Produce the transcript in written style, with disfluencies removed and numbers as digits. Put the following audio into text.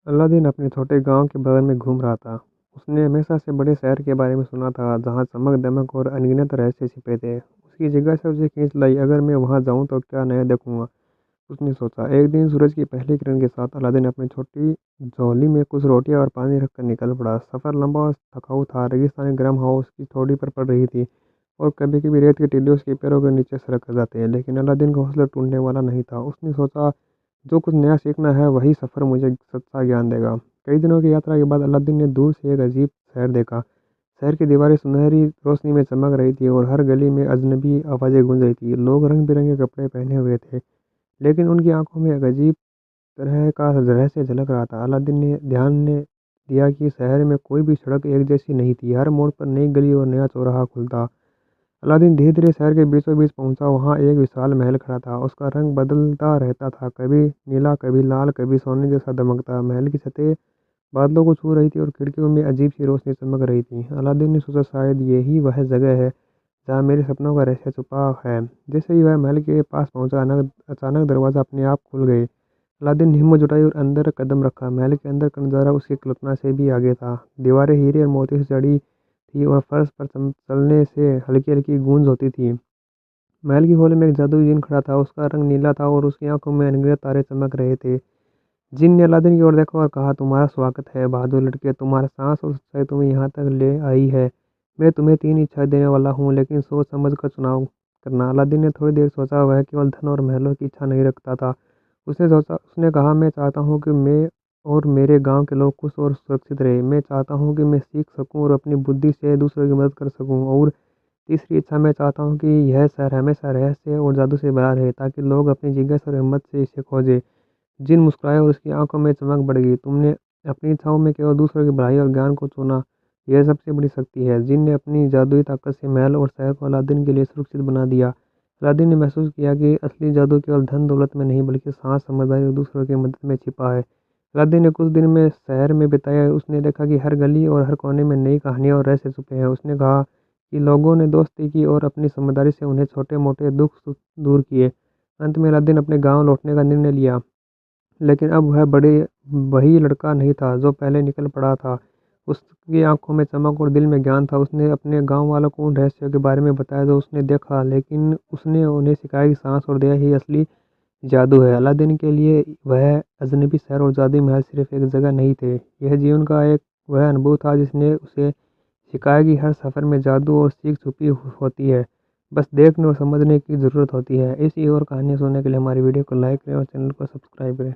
Aladdin अपने छोटे गांव के बगल में घूम रहा था। उसने हमेशा से बड़े शहर के बारे में सुना था, जहां चमक-दमक और अनगिनत रहस्य छिपे थे। उसकी जिज्ञासा उसे खींच लाई, अगर मैं वहां जाऊं तो क्या नया देखूंगा, उसने सोचा। एक दिन सूरज की पहली किरण के साथ अलादीन अपनी छोटी झोली में कुछ रोटियां और पानी रखकर निकल पड़ा। सफ़र लंबा और थकाऊ था। रेगिस्तानी गर्म हवा उसकी ठोड़ी पर पड़ रही थी और कभी-कभी रेत के टीले उसके पैरों के नीचे सरक जाते हैं, लेकिन अलादीन का हौसला टूटने वाला नहीं था। उसने सोचा, जो कुछ नया सीखना है वही सफ़र मुझे सच्चा ज्ञान देगा। कई दिनों की यात्रा के बाद अलादीन ने दूर से एक अजीब शहर देखा। शहर की दीवारें सुनहरी रोशनी में चमक रही थी और हर गली में अजनबी आवाज़ें गूंज रही थी। लोग रंग बिरंगे कपड़े पहने हुए थे, लेकिन उनकी आंखों में एक अजीब तरह का रहस्य झलक रहा था। अलादीन ने ध्यान ने दिया कि शहर में कोई भी सड़क एक जैसी नहीं थी। हर मोड़ पर नई गली और नया चौराहा खुलता। अलादीन धीरे-धीरे शहर के बीचों-बीच पहुंचा। वहां एक विशाल महल खड़ा था। उसका रंग बदलता रहता था, कभी नीला, कभी लाल, कभी सोने जैसा दमकता। महल की छतें बादलों को छू रही थी और खिड़कियों में अजीब सी रोशनी चमक रही थी। अलादीन ने सोचा, शायद यही वह जगह है जहाँ मेरे सपनों का रहस्य छुपा है। जैसे ही वह महल के पास पहुंचा, अचानक दरवाजा अपने आप खुल गए। अलादीन ने हिम्मत जुटाई और अंदर कदम रखा। महल के अंदर का नजारा उसकी कल्पना से भी आगे था। दीवारें हीरे और मोती से जड़ी थी और फर्श पर चलने से हल्की हल्की गूंज होती थी। महल की हॉल में एक जादुई जिन खड़ा था। उसका रंग नीला था और उसकी आंखों में अनगिनत तारे चमक रहे थे। जिन ने अलादीन की ओर देखा और कहा, तुम्हारा स्वागत है बहादुर लड़के, तुम्हारा साहस और सच्चाई तुम्हें यहाँ तक ले आई है। मैं तुम्हें 3 इच्छाएं देने वाला हूँ, लेकिन सोच समझ कर चुनाव करना। अलादीन ने थोड़ी देर सोचा। वह केवल धन और महलों की इच्छा नहीं रखता था। उसने कहा, मैं चाहता हूँ कि मैं और मेरे गांव के लोग खुश और सुरक्षित रहे। मैं चाहता हूँ कि मैं सीख सकूँ और अपनी बुद्धि से दूसरों की मदद कर सकूँ। और तीसरी इच्छा, मैं चाहता हूँ कि यह शहर हमेशा रहस्य और जादू से भरा रहे, ताकि लोग अपनी जिज्ञासा और हिम्मत से इसे खोजें। जिन मुस्कुराया और उसकी आंखों में चमक बढ़ गई। तुमने अपनी इच्छाओं में केवल दूसरों की भलाई और ज्ञान को चुना, यह सबसे बड़ी शक्ति है। जिन ने अपनी जादुई ताकत से महल और शहर को अलादीन के लिए सुरक्षित बना दिया। अलादीन ने महसूस किया कि असली जादू केवल धन दौलत में नहीं, बल्कि साहस, समझदारी और दूसरों की मदद में छिपा है। अलादीन ने कुछ दिन में शहर में बिताया। उसने देखा कि हर गली और हर कोने में नई कहानियां और रहस्य छुपे हैं। उसने कहा कि लोगों ने दोस्ती की और अपनी समझदारी से उन्हें छोटे मोटे दुख सुख दूर किए। अंत में अलादीन अपने गांव लौटने का निर्णय लिया, लेकिन अब वह वही लड़का नहीं था जो पहले निकल पड़ा था। उसकी आंखों में चमक और दिल में ज्ञान था। उसने अपने गांव वालों को उन रहस्यों के बारे में बताया जो उसने देखा, लेकिन उसने उन्हें सिखाया कि सांस और दया ही असली जादू है। अलादीन के लिए वह अजनबी शहर और जादुई महल सिर्फ एक जगह नहीं थे, यह जीवन का एक वह अनुभव था जिसने उसे सिखाया कि हर सफ़र में जादू और सीख छुपी होती है। बस देखने और समझने की ज़रूरत होती है। इसी और कहानियाँ सुनने के लिए हमारी वीडियो को लाइक करें और चैनल को सब्सक्राइब करें।